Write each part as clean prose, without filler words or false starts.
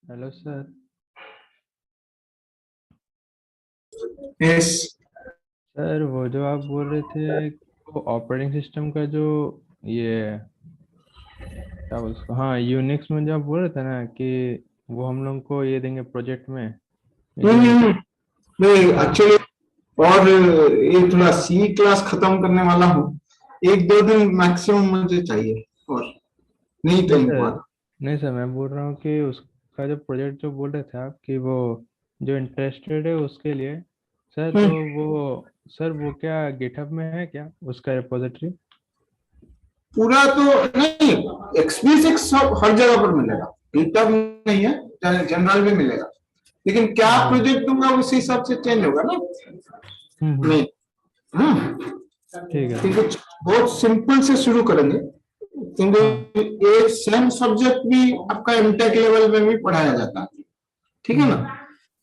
Hello sir. Yes. Sir वो जो आप बोल रहे थे वो ऑपरेटिंग सिस्टम का जो ये क्या बोल उसको, हाँ यूनिक्स में जो आप बोल रहे थे ना कि वो हम लोग को ये देंगे प्रोजेक्ट में, ये जो हम्म, मैं सर। एक्चुअली और ये थोड़ा सी क्लास खत्म करने वाला हूँ। एक दो दिन मैक्सिमम मुझे चाहिए और नहीं तो नहीं सर, इम्पोर्ट। नहीं सर, मैं बोल रहा हूँ कि उसका जो प्रोजेक्ट जो बोल रहे थे आप कि वो जो इंटरेस्टेड है उसके लिए सर, तो वो सर वो क्या गिटहब में है क्या उसका रिपोजिटरी? पूरा तो नहीं, एक्सपीरियंस सब हर जगह पर मिलेगा। गिटहब नहीं है, जनरल भी मिलेगा, लेकिन क्या वो प्रोजेक्ट दूंगा उसी हिसाब से चेंज होगा ना। हम्म। नहीं। हम्म। ठीक है सर। क्योंकि बहुत सिंपल से शुरू करेंगे, हाँ। क्योंकि ये सेम सब्जेक्ट भी आपका एमटेक लेवल में भी पढ़ाया जाता है, ठीक है ना।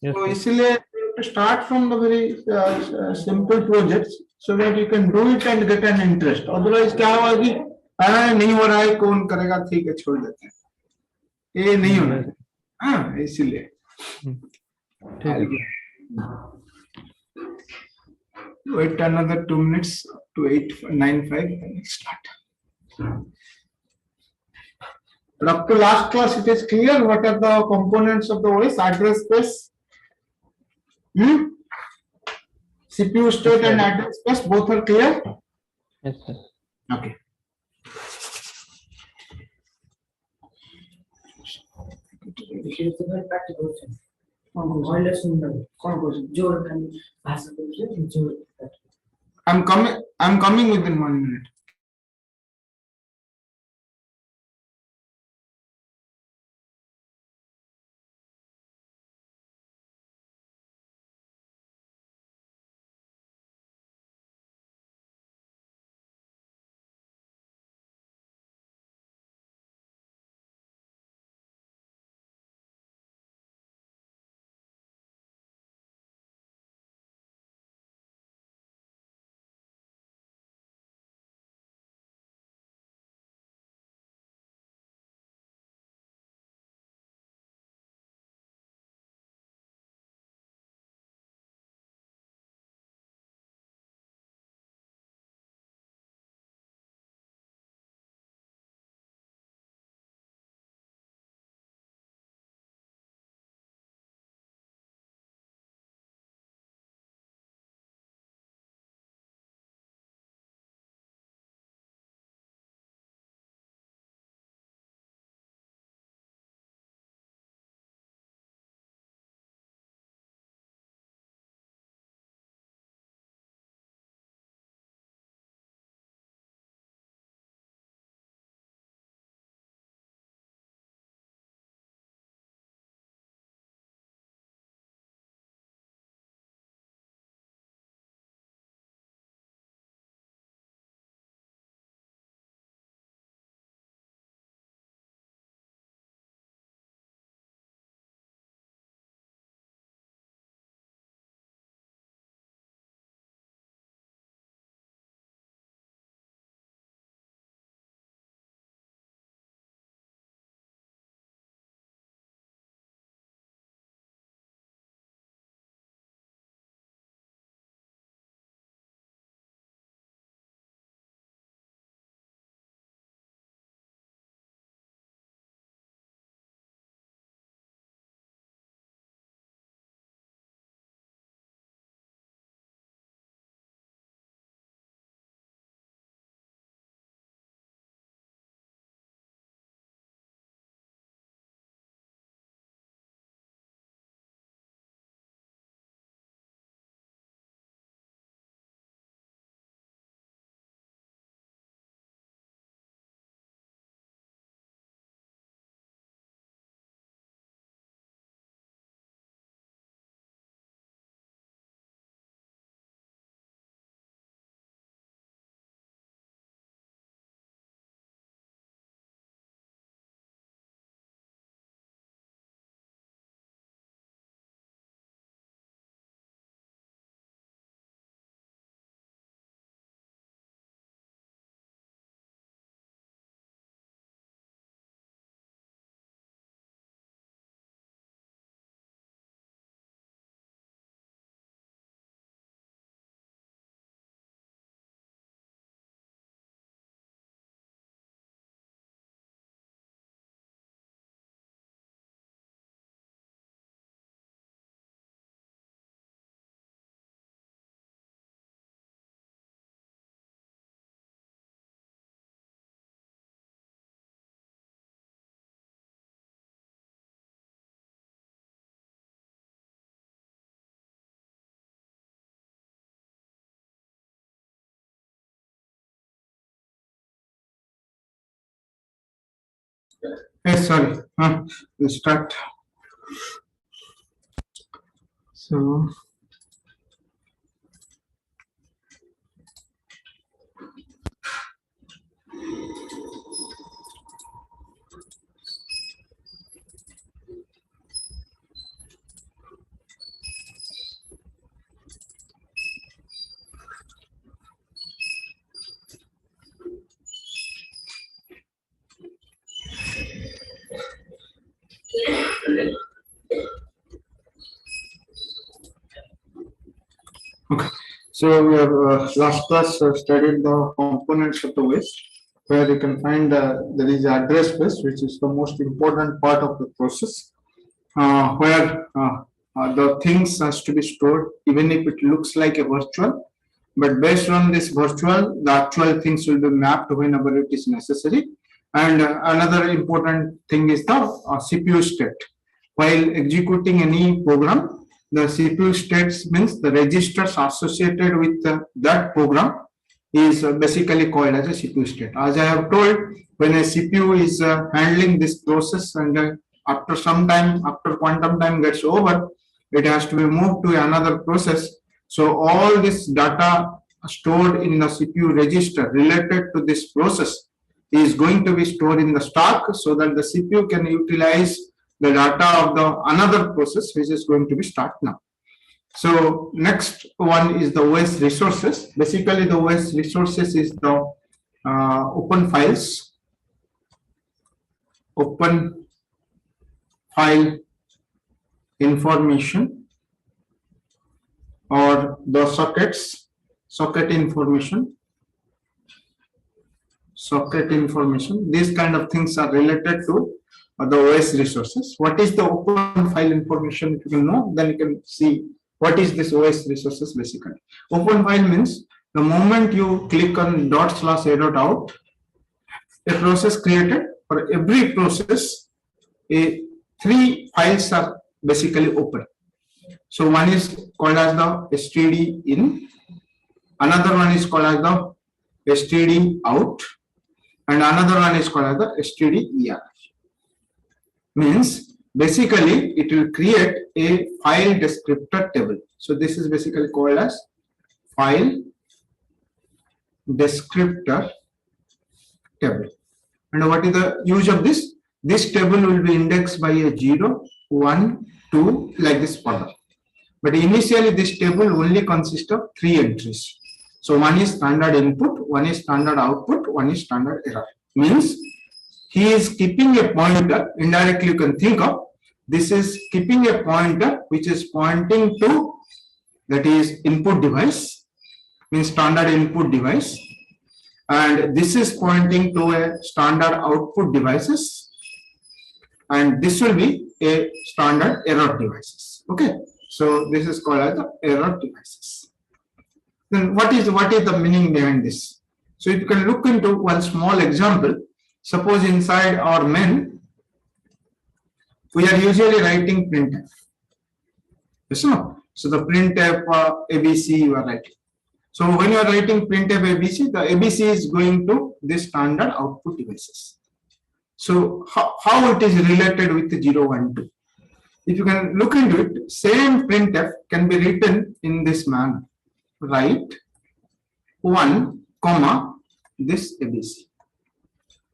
यस तो सर। इसलिए start from the very simple projects so that you can do it and get an interest. Otherwise क्या होगा कि नहीं हो रहा है, कौन करेगा, ठीक है छोड़ देते हैं, ये नहीं होना यस। है। हाँ, इसीलिए ठीक है sir. wait another 2 minutes to 8:95 and start. But up to last class it is clear what are the components of the OS: address space, CPU yes state and sir. address space, both are clear. Yes sir. Okay. I'm coming within 1 minute. Yes, sorry. We'll start. So, okay. So we have last class studied the components of the OS, where you can find there is address space, which is the most important part of the process, where the things has to be stored, even if it looks like a virtual. But based on this virtual, the actual things will be mapped whenever it is necessary. And another important thing is the CPU state. While executing any program, the CPU states means the registers associated with that program is basically called as a CPU state. As I have told, when a CPU is handling this process and after some time, after quantum time gets over, it has to be moved to another process. So all this data stored in the CPU register related to this process is going to be stored in the stack so that the CPU can utilize the data of the another process which is going to be start now. So next one is the OS resources. Basically, the OS resources is the open files, open file information, or the sockets, socket information. These kind of things are related to the OS resources. What is the open file information? If you can know, then you can see what is this OS resources basically. Open file means the moment you click on ./a.out, a process created. For every process, three files are basically open. So one is called as the std in, another one is called as the std out, and another one is called as the std er. Means basically it will create a file descriptor table. So this is basically called as file descriptor table. And what is the use of this? This table will be indexed by a 0, 1, 2 like this further. But initially this table only consists of 3 entries. So one is standard input, one is standard output, one is standard error. Means he is keeping a pointer, indirectly you can think of, this is keeping a pointer which is pointing to, that is input device, means standard input device, and this is pointing to a standard output devices, and this will be a standard error devices. Okay, so this is called as the error devices. Then what is the meaning behind this? So if you can look into one small example. Suppose inside our main, we are usually writing printf. Yes, no? So the printf ABC you are writing. So when you are writing printf ABC, the ABC is going to this standard output devices. So how it is related with the 0, 1, 2? If you can look into it, same printf can be written in this manner. Write 1, comma, this ABC.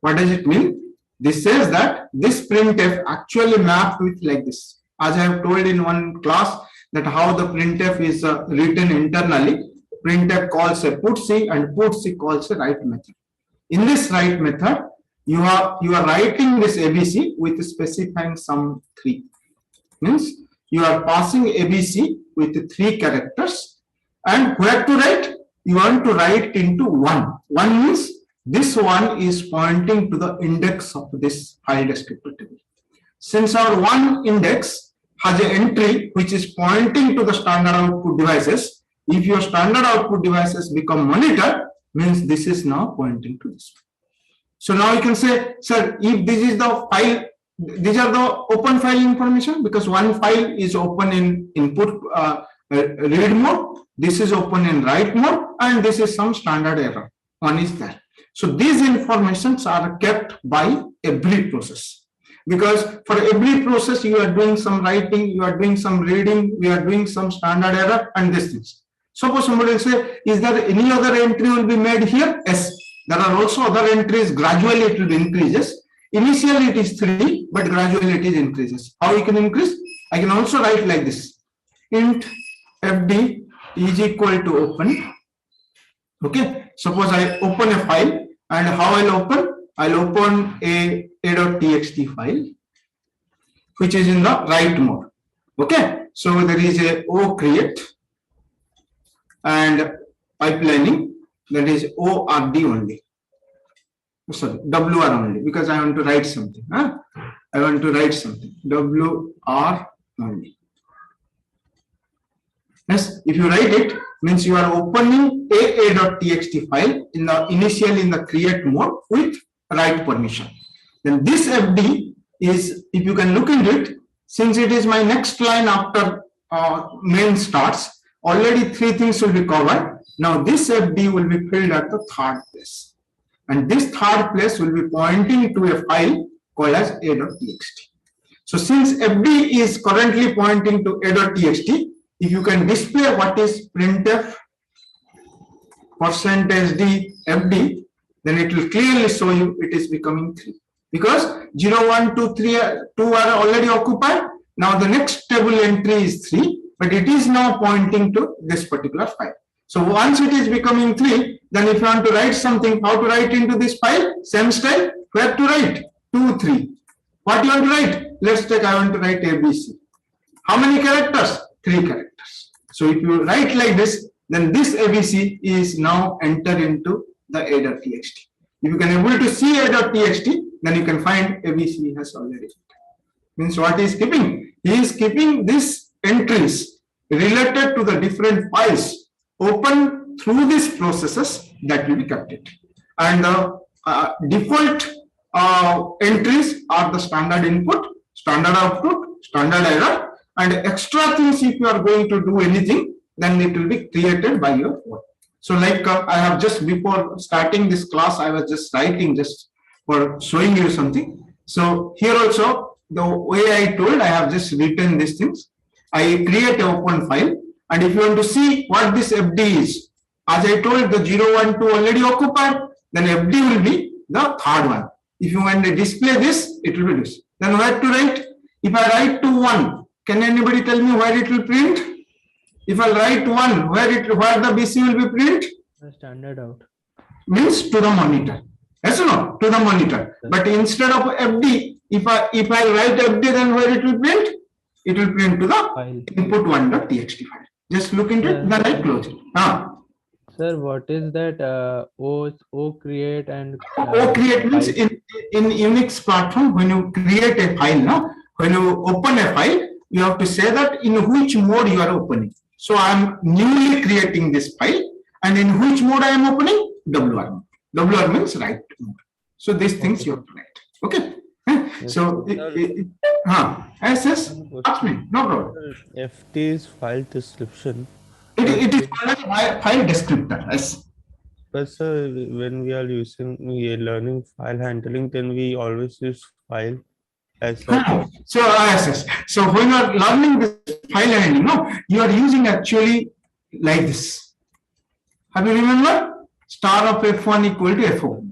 What does it mean? This says that this printf actually mapped with like this. As I have told in one class that how the printf is written internally, printf calls a putc and putc calls a write method. In this write method, you are writing this ABC with specifying some 3. Means you are passing ABC with 3 characters, and where to write? You want to write into 1. 1 means this one is pointing to the index of this file descriptor table. Since our 1 index has an entry which is pointing to the standard output devices, if your standard output devices become monitor, means this is now pointing to this one. So now you can say, sir, if this is the file, these are the open file information, because one file is open in input read mode, this is open in write mode, and this is some standard error. One is there. So these informations are kept by every process, because for every process you are doing some writing, you are doing some reading, you are doing some standard error and these things. Suppose somebody will say, is there any other entry will be made here? Yes, there are also other entries. Gradually it will be increases. Initially it is 3, but gradually it is increases. How you can increase? I can also write like this: int fd is equal to open. Okay, suppose I open a file, and how I'll open? I'll open a.txt file, which is in the write mode. Okay, so there is a O create and pipelining, that is ORD only. Sorry, WR only, because I want to write something. I want to write something. WR only. Yes, if you write it, means you are opening a.txt file in the initially in the create mode with write permission. Then this FD is, if you can look into it, since it is my next line after main starts, already 3 things will be covered. Now this FD will be filled at the 3rd place, and this 3rd place will be pointing to a file called as a.txt. So since FD is currently pointing to a.txt, if you can display what is printf %d fd, then it will clearly show you it is becoming 3, because 0, 1, 2, 3, 2 are already occupied. Now the next table entry is 3, but it is now pointing to this particular file. So once it is becoming 3, then if you want to write something, how to write into this file? Same style. Where to write? 2, 3. What you want to write? Let's take, I want to write ABC. How many characters? 3 characters. So if you write like this, then this ABC is now entered into the a.txt. If you can able to see a.txt, then you can find ABC has already. Means what he is keeping? He is keeping these entries related to the different files open through these processes that will be kept it. And the default entries are the standard input, standard output, standard error, and extra things. If you are going to do anything, then it will be created by your own. So like I have just before starting this class, I was just writing just for showing you something. So here also, the way I told, I have just written these things. I create an open file, and if you want to see what this FD is, as I told, the 0, 1, 2 already occupied, then FD will be the 3rd one. If you want to display this, it will be this. Then where to write? If I write to 1, can anybody tell me where it will print? If I write 1, where the BC will be print? The standard out. Means to the monitor. Yes or no? To the monitor. But instead of FD, if I write FD, then where it will print? It will print to the file. Input1.txt file. Just look into it, then I close it. Sir, what is that O create and O create means in Unix platform, when you create a file, no? When you open a file, you have to say that in which mode you are opening. So I am newly creating this file, and in which mode I am opening? WR mode. WR means write mode. So these things you have to write. Okay. Yes, so yes, ask me, no problem. FT is file description. It is file descriptor. Yes. But sir, when we are learning file handling, then we always use file as such. So yes. So when you are learning this file handling, no, you are using actually like this. Have you remember? Star of F1 equal to F1.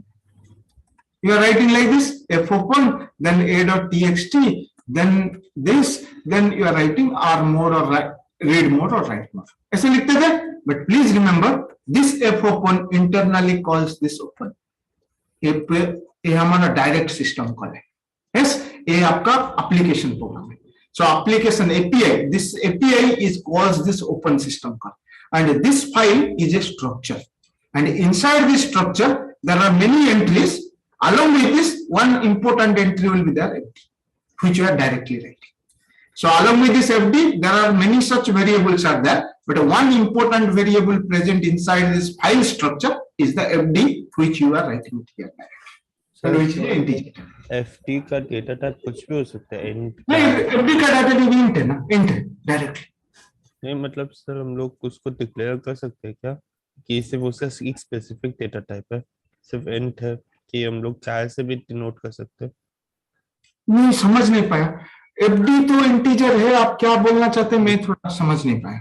You are writing like this, F1, then a.txt, then this, then you are writing R mode or read mode or write mode. ऐसे लिखते थे, but please remember this F1 internally calls this open. ये हमारा direct system call है. Yes, ये आपका application program है. So application API, this API is calls this open system call, and this file is a structure, and inside this structure there are many entries. Along with this, one important entry will be there, which you are directly writing. So along with this FD, there are many such variables are there, but one important variable present inside this file structure is the FD, which you are writing it here. So which is integer. FD का data type कुछ भी हो सकता है. नहीं, FD का data type int है ना, int है directly. नहीं मतलब सर हम लोग उसको डिक्लेयर कर सकते हैं क्या कि सिर्फ उसका एक स्पेसिफिक डेटा टाइप है? सिर्फ इंट है कि हम लोग चाहे से भी डिनोट कर सकते हैं। नहीं समझ नहीं पाया, एफडी तो इंटीजर है, आप क्या बोलना चाहते हैं मैं थोड़ा समझ नहीं पाया,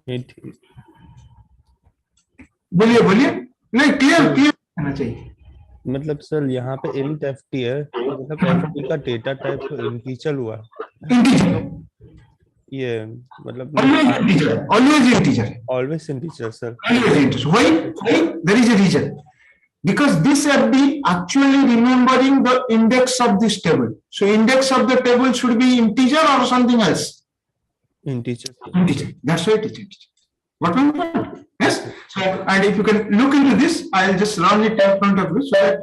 नहीं ठीक, बोलिए बोलिए, नहीं क्लियर तो क्लियर रहना चाहिए। मतलब सर यहाँ पे int ft है, तो मतलब ft का डेटा टाइप तो इंटीजर हुआ है। इंटीजर, ये मतलब always integer, always integer, always integer sir. always integers. Why? There is a reason. Because this FD actually remembering the index of this table. So index of the table should be integer or something else. Integer Integer. That's why it is integer. What my point? Yes. So and if you can look into this, I'll just run it in front of you so that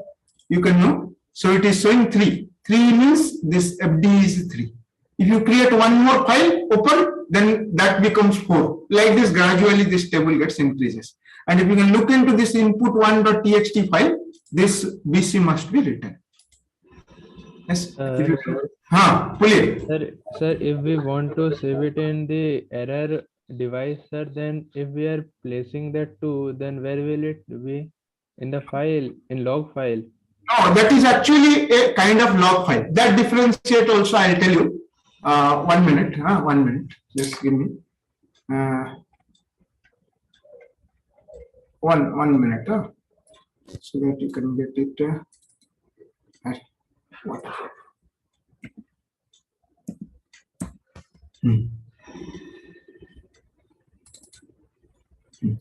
you can know. So it is showing 3. 3 means this FD is 3. If you create one more file, open, then that becomes 4. Like this, gradually this table gets increases. And if you can look into this input1.txt file, this BC must be written. Yes. If you can, pull it. Sir, if we want to save it in the error device, sir, then if we are placing that 2, then where will it be? In the file, in log file. No, that is actually a kind of log file. That differentiate also I'll tell you. 1 minute. 1 minute. Just give me. 1 minute. So that you can get it.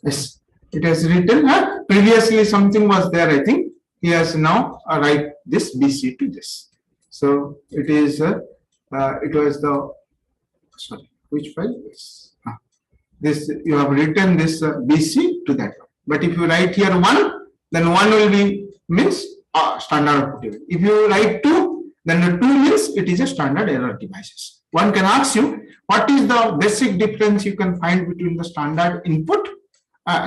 Yes, it has written. Previously something was there, I think. He has now write this BC to this. So it is. It was the, sorry, which file? Yes. This you have written this BC to that one. But if you write here 1, then 1 will be means standard output. If you write 2, then the 2 means it is a standard error devices. One can ask you, what is the basic difference you can find between the standard input,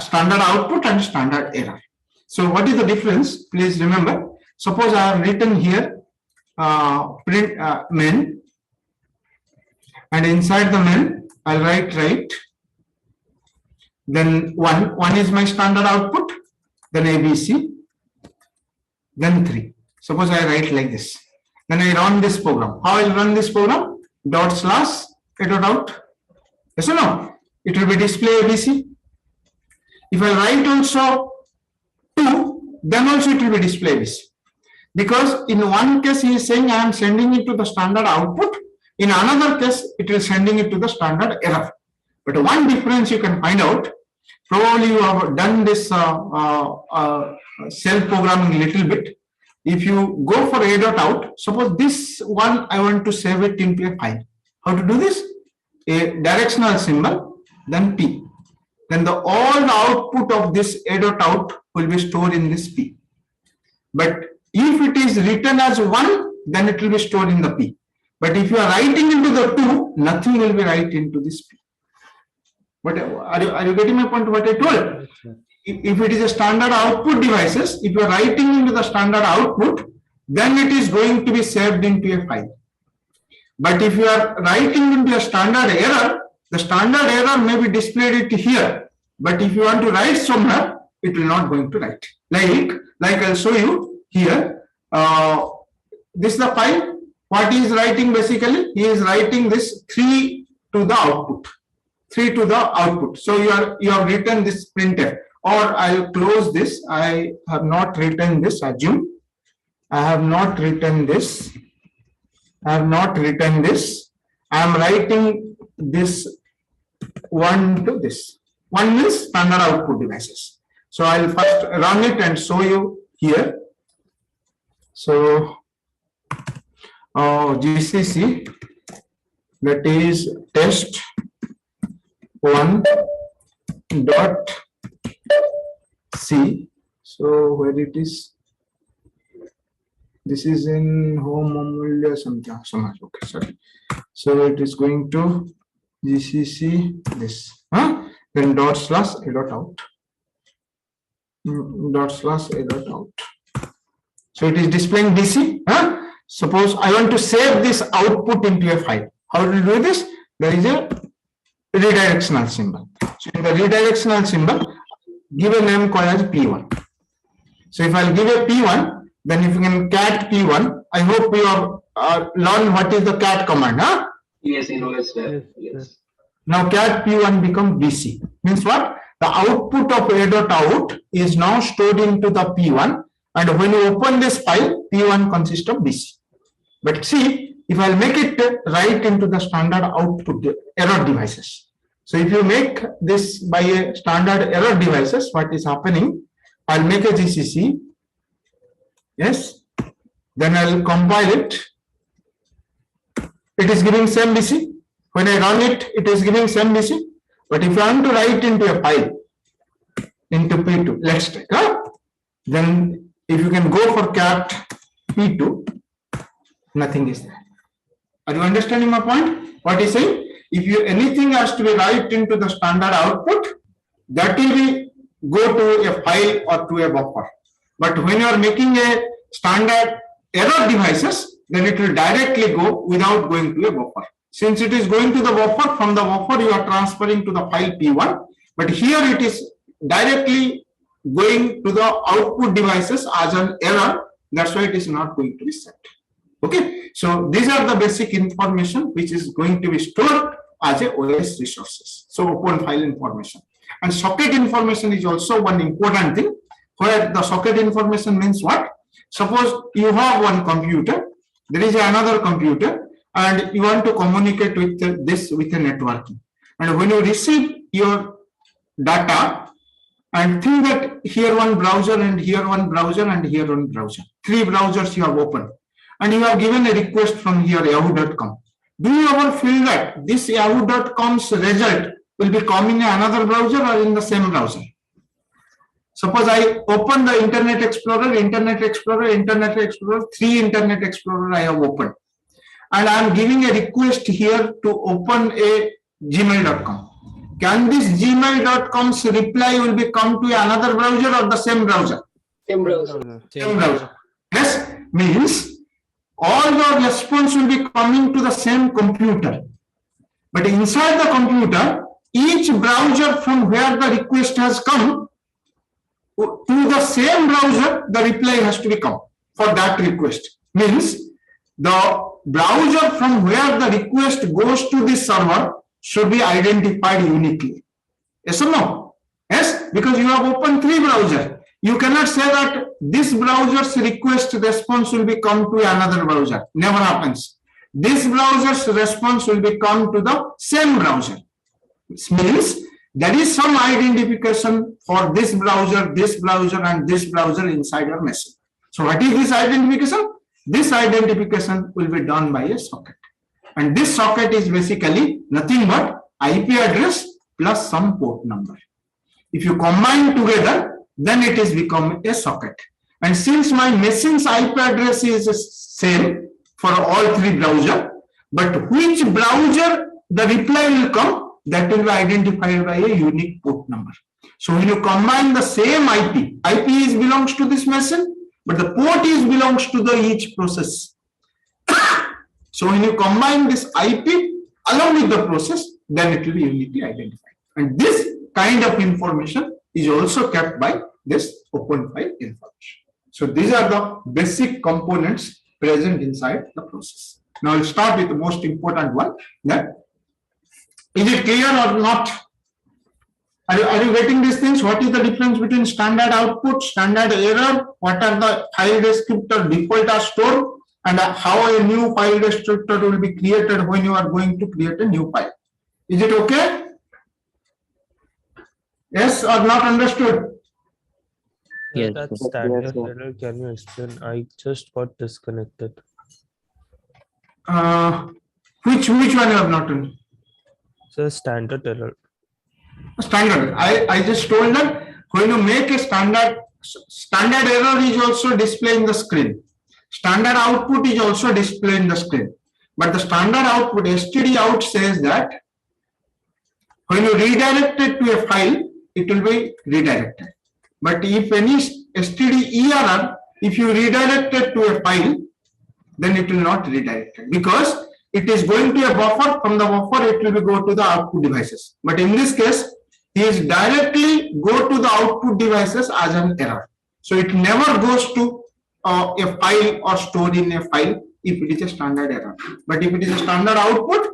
standard output and standard error? So what is the difference? Please remember, suppose I have written here print main, and inside the main I'll write, then 1 is my standard output, then ABC, then 3. Suppose I write like this, then I run this program. How I'll run this program? /a.out. Yes or no? It will be display ABC. If I write also 2, then also it will be display ABC. Because in one case he is saying I am sending it to the standard output, in another case it is sending it to the standard error. But one difference you can find out, probably you have done this self-programming a little bit. If you go for a.out, suppose this one I want to save it into a file. How to do this? A directional symbol, then P. Then all the output of this a.out will be stored in this P. But if it is written as 1, then it will be stored in the P. But if you are writing into the 2, nothing will be written into this P. But are you getting my point? What I told? If it is a standard output devices, if you are writing into the standard output, then it is going to be saved into a file. But if you are writing into a standard error, the standard error may be displayed it here. But if you want to write somewhere, it will not going to write. Like I'll show you here. This is the file. What he is writing basically? He is writing this 3 to the output. 3 to the output. So you have written this printf. Or I'll close this. I have not written this. Assume I have not written this. I have not written this. I am writing this 1 to this. 1 means standard output devices. So I'll first run it and show you here. So GCC, that is test 1.c. So where it is? This is in home amulya samkhya. Okay, sorry. So it is going to GCC this. Then /a.out. /a.out. So it is displaying DC. Suppose I want to save this output into a file. How to do this? There is a redirectional symbol. So in the redirectional symbol, give a name called as P1. So if I'll give a P1, then if you can cat P1, I hope you have learned what is the cat command, huh? Yes, in OS, Yes, yes. Now cat P1 become BC. Means what? The output of a.out is now stored into the P1, and when you open this file, P1 consists of BC. But see, if I'll make it right into the standard output error devices. So if you make this by a standard error devices, what is happening? I'll make a GCC. Yes. Then I'll compile it. It is giving same BC. When I run it, it is giving same BC. But if I want to write into a file, into P2, let's take, then if you can go for cat P2, nothing is there. Are you understanding my point? What is saying? If you anything has to be write into the standard output, that will be go to a file or to a buffer. But when you are making a standard error devices, then it will directly go without going to a buffer. Since it is going to the buffer, from the buffer you are transferring to the file P1, but here it is directly going to the output devices as an error. That's why it is not going to be set. Okay, so these are the basic information which is going to be stored as a OS resources. So open file information. And socket information is also one important thing, where the socket information means what? Suppose you have one computer, there is another computer, and you want to communicate with this with a networking. And when you receive your data, and think that here one browser and here one browser and here one browser, 3 browsers you have opened, and you have given a request from here yahoo.com. Do you ever feel that this yahoo.com's result will be coming in another browser or in the same browser? Suppose I open the Internet Explorer, 3 Internet Explorer I have opened, and I am giving a request here to open a gmail.com. Can this gmail.com's reply will be come to another browser or the same browser? Same browser. Same browser. Yes, means all the response will be coming to the same computer. But inside the computer, each browser from where the request has come, to the same browser, the reply has to be come for that request. Means the browser from where the request goes to the server should be identified uniquely. Yes or no? Yes, because you have opened 3 browsers. You cannot say that this browser's request response will be come to another browser. Never happens. This browser's response will be come to the same browser. It means there is some identification for this browser, and this browser inside your machine. So what is this identification? This identification will be done by a socket. And this socket is basically nothing but IP address plus some port number. If you combine together, then it is become a socket. And since my machine's IP address is same for all 3 browsers, but which browser the reply will come, that will be identified by a unique port number. So when you combine the same IP is belongs to this machine, but the port is belongs to the each process. So when you combine this IP along with the process, then it will be uniquely identified. And this kind of information is also kept by this open file information. So these are the basic components present inside the process. Now I'll start with the most important one. That is it clear or not? Are you getting these things? What is the difference between standard output, standard error? What are the file descriptor default are stored? And how a new file descriptor will be created when you are going to create a new file. Is it okay? Yes or not understood? Yes, that's standard error. Can you explain? I just got disconnected. Which one you have not done? So standard error. Standard. I just told that when you make a standard error is also displaying the screen. Standard output is also displaying the screen. But the standard output, std out, says that when you redirect it to a file, it will be redirected. But if any std error, if you redirect it to a file, then it will not redirect it, because it is going to a buffer. From the buffer, it will be go to the output devices. But in this case, he is directly go to the output devices as an error. So it never goes to a file or stored in a file if it is a standard error. But if it is a standard output,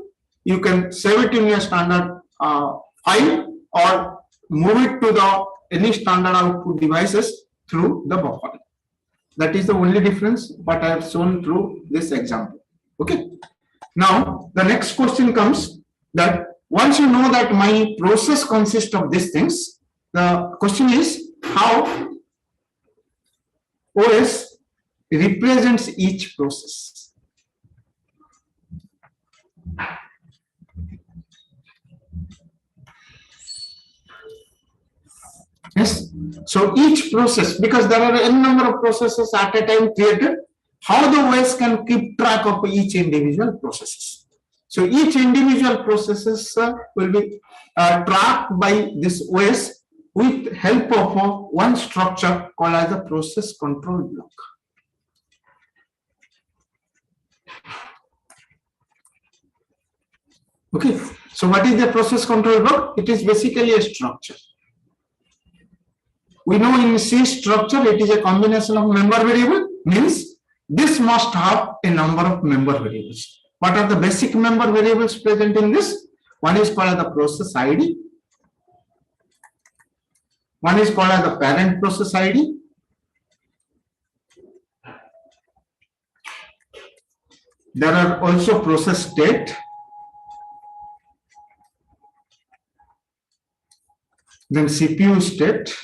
you can save it in your standard file or move it to the any standard output devices through the buffer. That is the only difference what I have shown through this example. Okay. Now the next question comes that once you know that my process consists of these things, the question is how OS represents each process. Yes. So each process, because there are n number of processes at a time created, how the OS can keep track of each individual processes. So each individual processes will be tracked by this OS with help of one structure called as the process control block. Okay. So what is the process control block? It is basically a structure. We know in C structure it is a combination of member variable, means this must have a number of member variables. What are the basic member variables present in this? One is called as the process ID. One is called as the parent process ID. There are also process state. Then CPU state.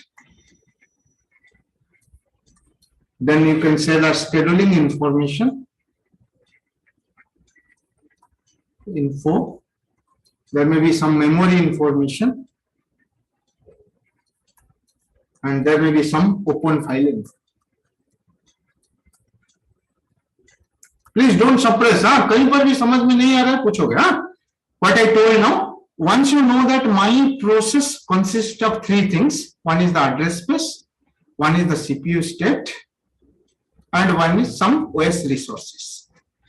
Then you can say that scheduling information, info. There may be some memory information, and there may be some open file info. Please don't suppress. कहीं पर भी समझ में नहीं आ रहा है पूछोगे. What I told now. Once you know that my process consists of three things. One is the address space, one is the CPU state, and one is some OS resources.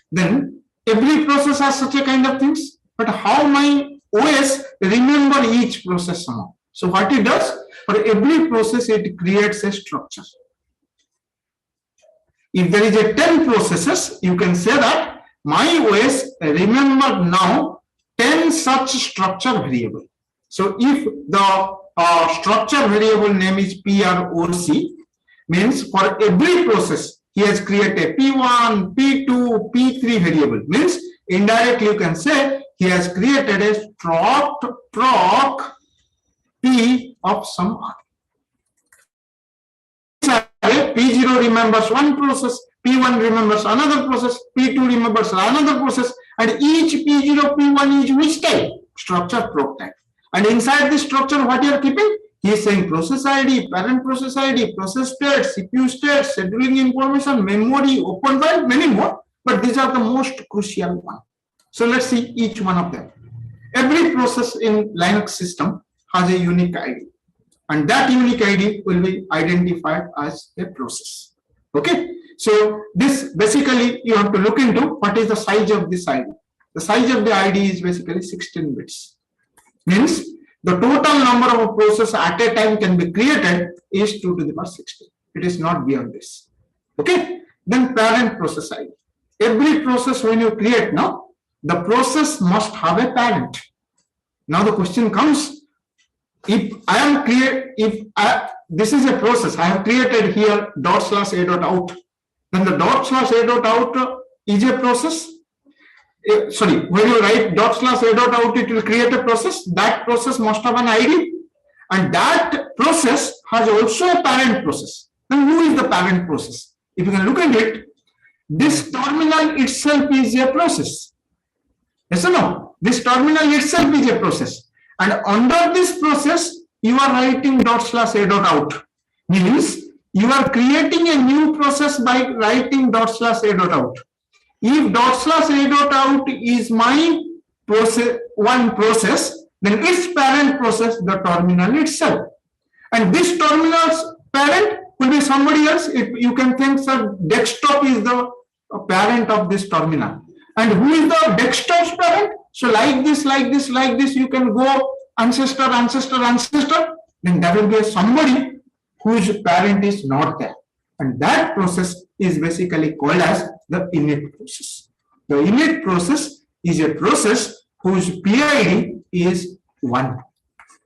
Then every process has such a kind of things, but how my OS remember each process somehow. So what it does, for every process it creates a structure. If there is a 10 processes, you can say that my OS remember now 10 such structure variable. So if the structure variable name is PROC, means for every process he has created P1, P2, P3 variable. Means indirectly you can say he has created a proc P of some R. P0 remembers one process, P1 remembers another process, P2 remembers another process, and each P0, P1 is which type? Structure proc type. And inside this structure, what you are keeping? He is saying process ID, parent process ID, process state, CPU state, scheduling information, memory, open file, many more. But these are the most crucial one. So let's see each one of them. Every process in Linux system has a unique ID. And that unique ID will be identified as a process. Okay. So this basically you have to look into what is the size of this ID. The size of the ID is basically 16 bits. Means the total number of processes at a time can be created is 2 to the power 16. It is not beyond this. Okay. Then parent process ID. Every process when you create now, the process must have a parent. Now the question comes, if I am this is a process, I have created here ./a.out. Then the ./a.out is a process. Sorry, when you write ./a.out, it will create a process. That process must have an ID, and that process has also a parent process. Then who is the parent process? If you can look at it, this terminal itself is a process. Yes or no? This terminal itself is a process, and under this process, you are writing ./a.out. Means you are creating a new process by writing ./a.out. If ./a.out is my process, one process, then its parent process, the terminal itself. And this terminal's parent will be somebody else. You can think that desktop is the parent of this terminal. And who is the desktop's parent? So like this, you can go ancestor, then there will be somebody whose parent is not there. And that process is basically called as the init process. The init process is a process whose PID is 1.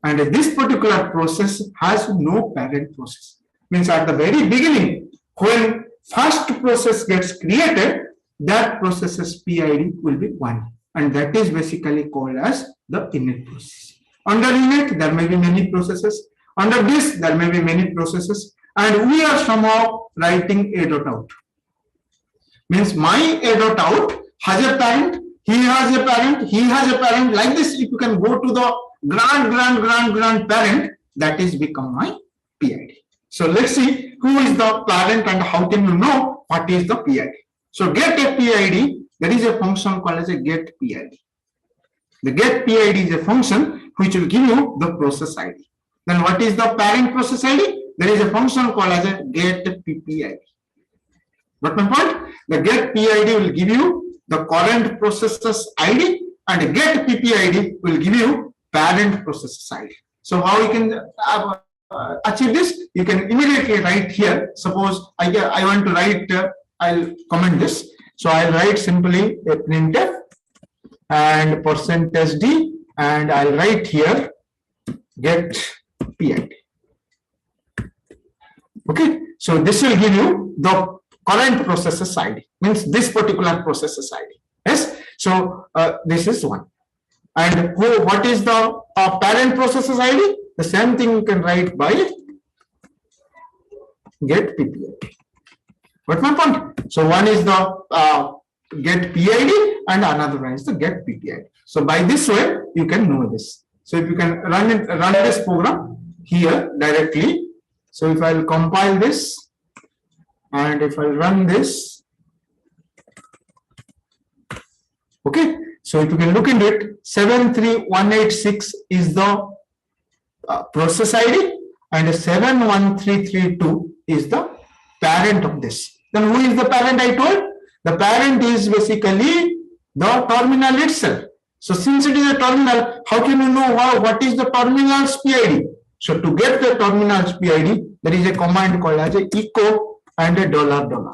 And this particular process has no parent process. Means at the very beginning, when first process gets created, that process's PID will be 1. And that is basically called as the init process. Under init, there may be many processes. Under this, there may be many processes. And we are somehow writing a dot out. Means my a dot out has a parent, he has a parent, he has a parent. Like this, if you can go to the grandparent, that is become my PID. So let's see who is the parent and how can you know what is the PID. So get a PID, there is a function called as a get PID. The get PID is a function which will give you the process ID. Then what is the parent process ID? There is a function called as a get PPID. Got my point? The get PID will give you the current processor's ID and get PPID will give you parent processor's ID. So how you can achieve this? You can immediately write here. Suppose I want to write, I'll comment this. So I'll write simply a printf and %d and I'll write here get PID. Okay, so this will give you the current processor's ID, means this particular processor's ID. Yes, so this is one. And what is the parent processor's ID? The same thing you can write by get PPID. What my point? So one is the get PID and another one is the get PPID. So by this way you can know this. So if you can run this program here directly. So if I'll compile this and if I run this, okay. So if you can look into it, 73186 is the process ID and 71332 is the parent of this. Then who is the parent I told? The parent is basically the terminal itself. So since it is a terminal, how can you know what is the terminal's PID? So to get the terminal's PID, there is a command called as a echo and a $.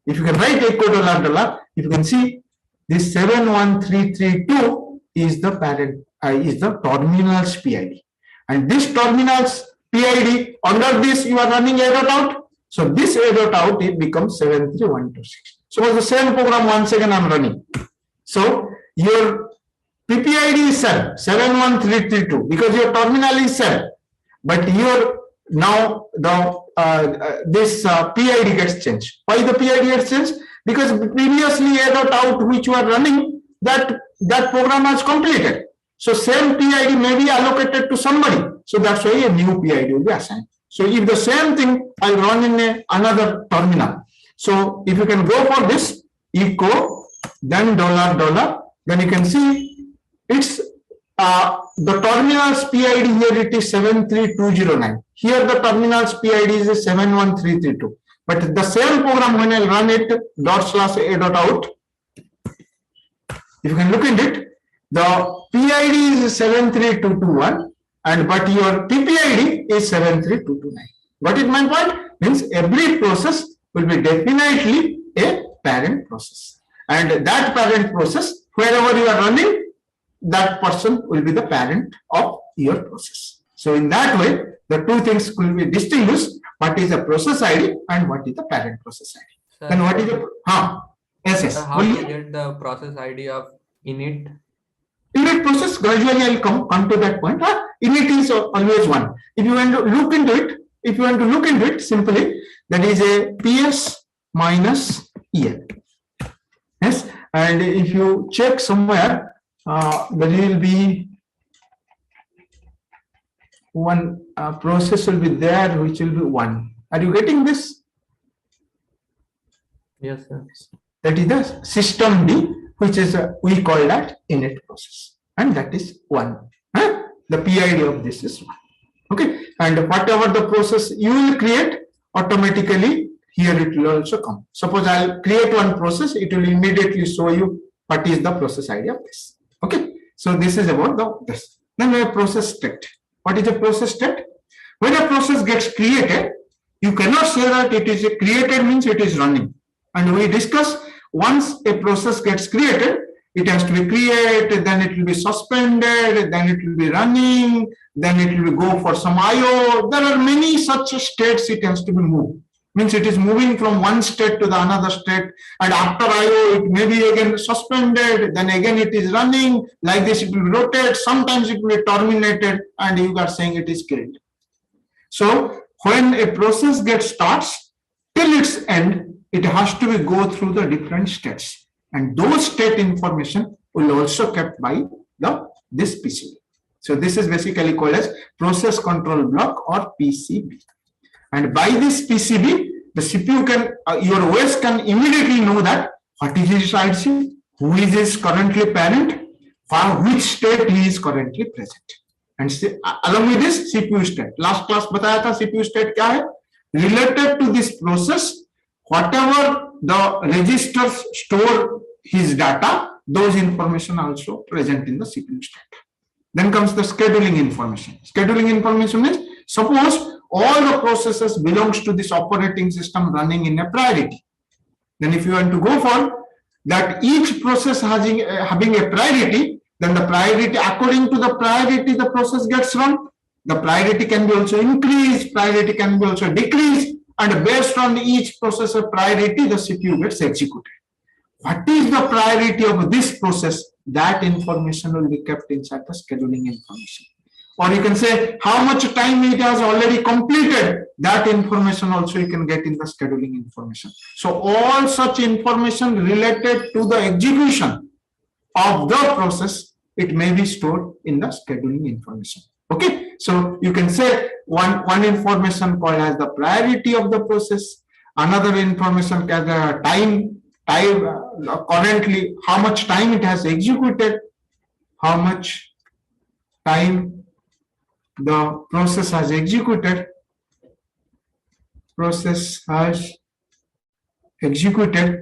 If you can write echo $, if you can see this 71332 is the parent, is the terminal's PID. And this terminal's PID, under this you are running a dot out. So this a dot out, it becomes 73126. So the same program once again I'm running. So your PPID is 71332 because your terminal is 7. But your now the this PID gets changed. Why the PID gets changed? Because previously a dot out which you are running, that program has completed. So same PID may be allocated to somebody. So that's why a new PID will be assigned. So if the same thing I'll run in another terminal. So if you can go for this echo then $, then you can see it's the terminal's PID here it is 73209. Here the terminal's PID is 71332. But the same program when I run it /a.out, if you can look at it, the PID is 73221 and but your PPID is 73229. What is my point? Means every process will be definitely a parent process. And that parent process, wherever you are running, that person will be the parent of your process. So in that way, the two things will be distinguished. What is the process ID and what is the parent process ID? Sir, Then what is the yes. sir, how do you get the process ID of init? Init process, gradually I will come to that point. Init is always one. If you want to look into it, simply that is a PS minus EL. Yes, and if you check somewhere, there will be one process will be there which will be 1. Are you getting this? Yes, sir. That is the system D, which is we call that init process, and that is 1. The PID of this is 1. Okay, and whatever the process you will create, automatically here it will also come. Suppose I'll create one process, it will immediately show you what is the process ID of this. Okay, so this is about this. Then we have process state. What is a process state? When a process gets created, You cannot say that it is created means it is running. And we discuss, once a process gets created, it has to be created, then it will be suspended, then it will be running, then it will go for some IO. There are many such states it has to be moved. Means it is moving from one state to the another state, and after IO it may be again suspended, then again it is running, like this it will rotate, sometimes it will be terminated, and you are saying it is killed. So when a process gets starts till its end, it has to be go through the different states, and those state information will also kept by this PCB. So this is basically called as process control block or PCB. And by this PCB, the CPU can, your OS can immediately know that what is his IC, who is his currently parent, for which state he is currently present. And along with this CPU state. Last class बताया था CPU state क्या है? Related to this process, whatever the registers store his data, those information also present in the CPU state. Then comes the scheduling information. Scheduling information is, suppose all the processes belongs to this operating system running in a priority. Then if you want to go for that each process having a priority, then the priority, according to the priority the process gets run. The priority can be also increased, priority can be also decreased, and based on each processor priority, the CPU gets executed. What is the priority of this process? That information will be kept inside the scheduling information. Or you can say how much time it has already completed. That information also you can get in the scheduling information. So all such information related to the execution of the process, it may be stored in the scheduling information. Okay, so you can say one information called as the priority of the process, another information called the time currently how much time it has executed, how much time the process has executed,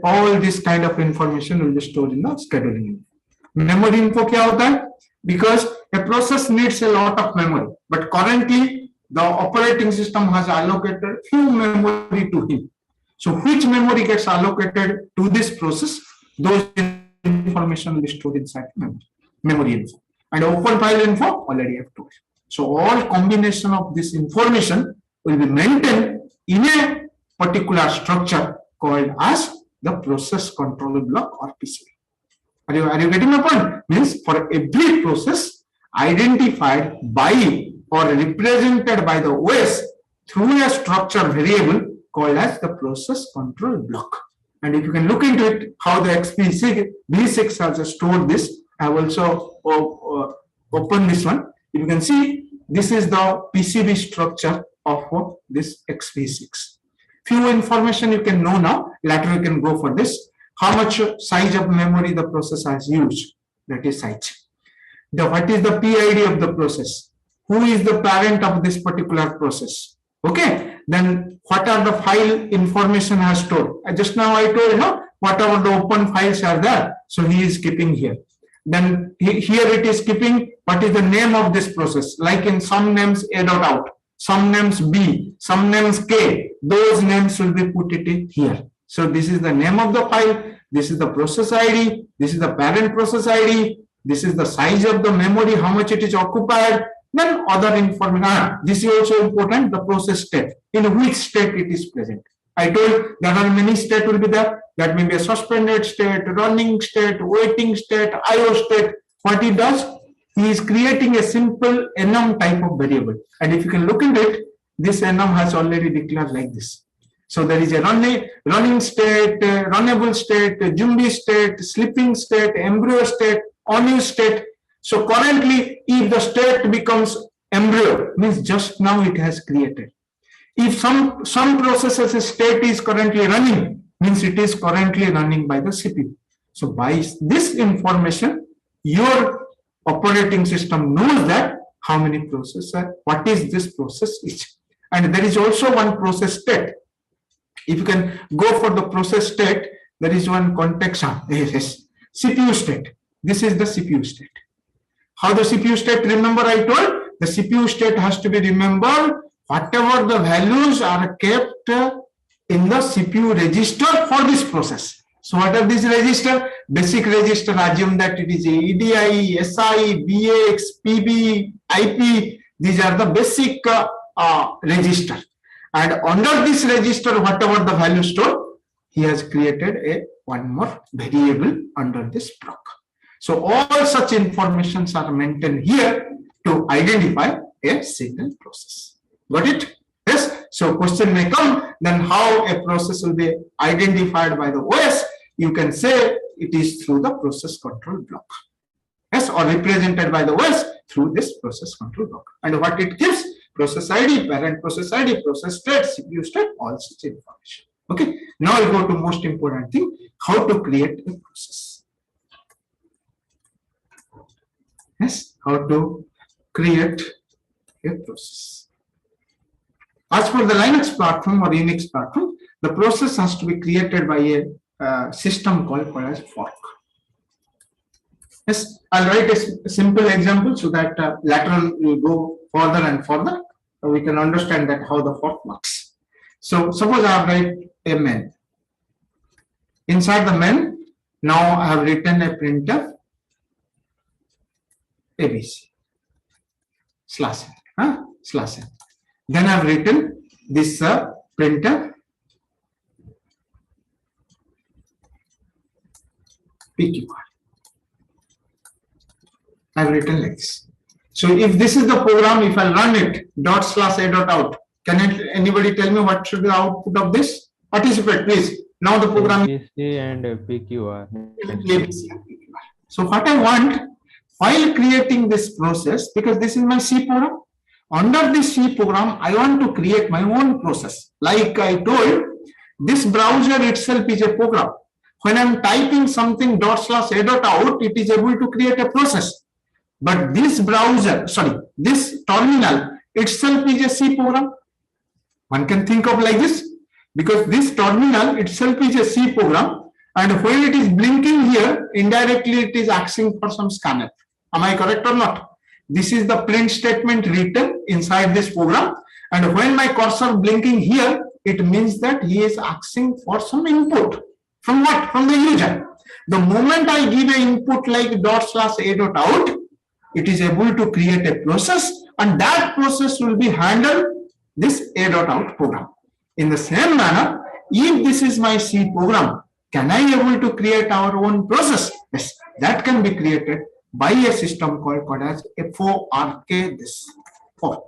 all this kind of information will be stored in the scheduling. Memory info क्या होता है? Because a process needs a lot of memory, but currently the operating system has allocated few memory to him. So which memory gets allocated to this process? Those information will be stored inside memory info. And open file info already have told. So all combination of this information will be maintained in a particular structure called as the process control block or PCB. Are you getting my point? Means for every process identified by or represented by the OS through a structure variable called as the process control block. And if you can look into it, how the B6 has stored this, I have also opened this one. If you can see, this is the PCB structure of this XP6. Few information you can know now, later you can go for this. How much size of memory the process has used, that is size. What is the PID of the process? Who is the parent of this particular process? Okay, then what are the file information has stored? Just now I told you, whatever the open files are there, so he is keeping here. Then here it is keeping what is the name of this process, like in some names A.out, some names B, some names K, those names will be put it in here. So this is the name of the file, this is the process ID, this is the parent process ID, this is the size of the memory, how much it is occupied, then other information. This is also important, the process state, in which state it is present. I told there are many states will be there. That may be a suspended state, running state, waiting state, IO state. What he does, he is creating a simple enum type of variable. And if you can look at it, this enum has already declared like this. So there is a running state, runnable state, Jumbi state, sleeping state, embryo state, unused state. So currently, if the state becomes embryo, means just now it has created. If some processes state is currently running, means it is currently running by the CPU. So by this information, your operating system knows that how many processes, what is this process is. And there is also one process state. If you can go for the process state, there is one context. Yes, CPU state. This is the CPU state. How the CPU state, remember I told, the CPU state has to be remembered whatever the values are kept in the CPU register for this process. So what are these register? Basic register, assume that it is a EDI, SI, BX, PB, IP. These are the basic register. And under this register, whatever the value stored, he has created one more variable under this block. So all such informations are maintained here to identify a single process. Got it? Yes. So question may come, then how a process will be identified by the OS? You can say it is through the process control block. Yes, or represented by the OS through this process control block. And what it gives? Process ID, parent process ID, process state, CPU state, all such information. Okay. Now I go to most important thing, how to create a process. Yes, how to create a process. As for the Linux platform or Unix platform, the process has to be created by a system called as fork. Yes, I'll write a simple example so that later we'll go further and further. So we can understand that how the fork works. So suppose I write a main. Inside the main, now I have written a printf ABC /n. Then I have written this printf PQR. I have written like this. So if this is the program, if I run it ./a.out, can anybody tell me what should be the output of this? Participate, please. Now the program ABC and PQR. ABC. So what I want while creating this process, because this is my C program, under this C program, I want to create my own process. Like I told, this browser itself is a program. When I'm typing something ./a.out, it is able to create a process. But this browser, this terminal itself is a C program. One can think of like this, because this terminal itself is a C program, and when it is blinking here, indirectly it is asking for some scanf. Am I correct or not? This is the print statement written inside this program, and when my cursor blinking here, it means that he is asking for some input. From what? From the user. The moment I give an input like ./a.out, it is able to create a process, and that process will be handled this a.out program. In the same manner, if this is my C program, can I able to create our own process? Yes, that can be created by a system called as fork, this fork.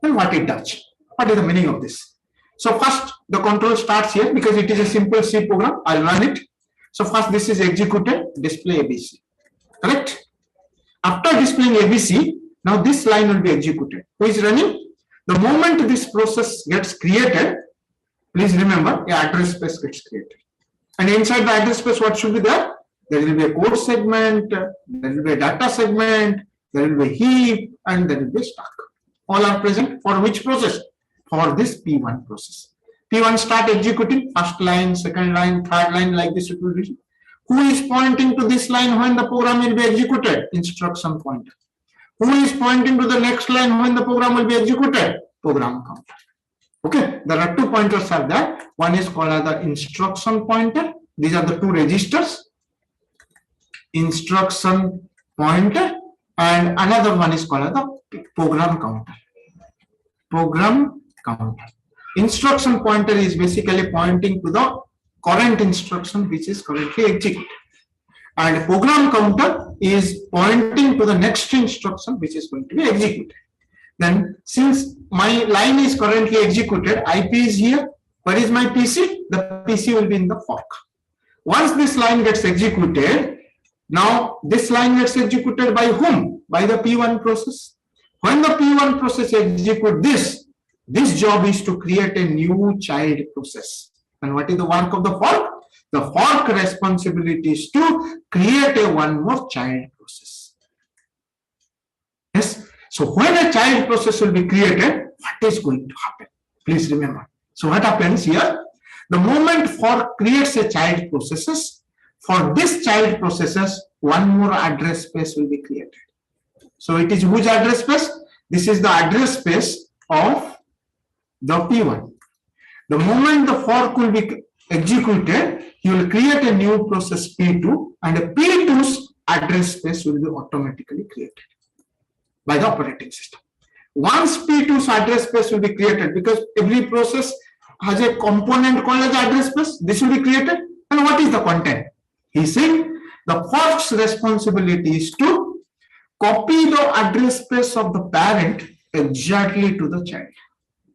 And what it does? What is the meaning of this? So first, the control starts here because it is a simple C program. I'll run it. So first, this is executed, display ABC. Correct? After displaying ABC, now this line will be executed. Who is running? The moment this process gets created, please remember, the address space gets created. And inside the address space, what should be there? There will be a code segment, there will be a data segment, there will be a heap, and there will be a stack. All are present for which process? For this P1 process. P1 start executing, first line, second line, third line, like this it will be. Who is pointing to this line when the program will be executed? Instruction pointer. Who is pointing to the next line when the program will be executed? Program counter. Okay, there are two pointers are there. One is called as the instruction pointer. These are the two registers. Instruction pointer, and another one is called as the program counter. Program counter. Instruction pointer is basically pointing to the current instruction which is currently executed, and program counter is pointing to the next instruction which is going to be executed. Then since my line is currently executed, IP is here. Where is my PC? The PC will be in the fork. Once this line gets executed, now this line gets executed by whom? By the P1 process. When the P1 process executes this job is to create a new child process. And what is the work of the fork? The fork responsibility is to create a one more child process. Yes. So when a child process will be created, what is going to happen? Please remember. So what happens here? The moment fork creates a child processes, for this child processes, one more address space will be created. So it is which address space? This is the address space of the P1. The moment the fork will be executed, you will create a new process P2 and a P2's address space will be automatically created by the operating system. Once P2's address space will be created, because every process has a component called as address space, this will be created. And what is the content? He said the fork's responsibility is to copy the address space of the parent exactly to the child.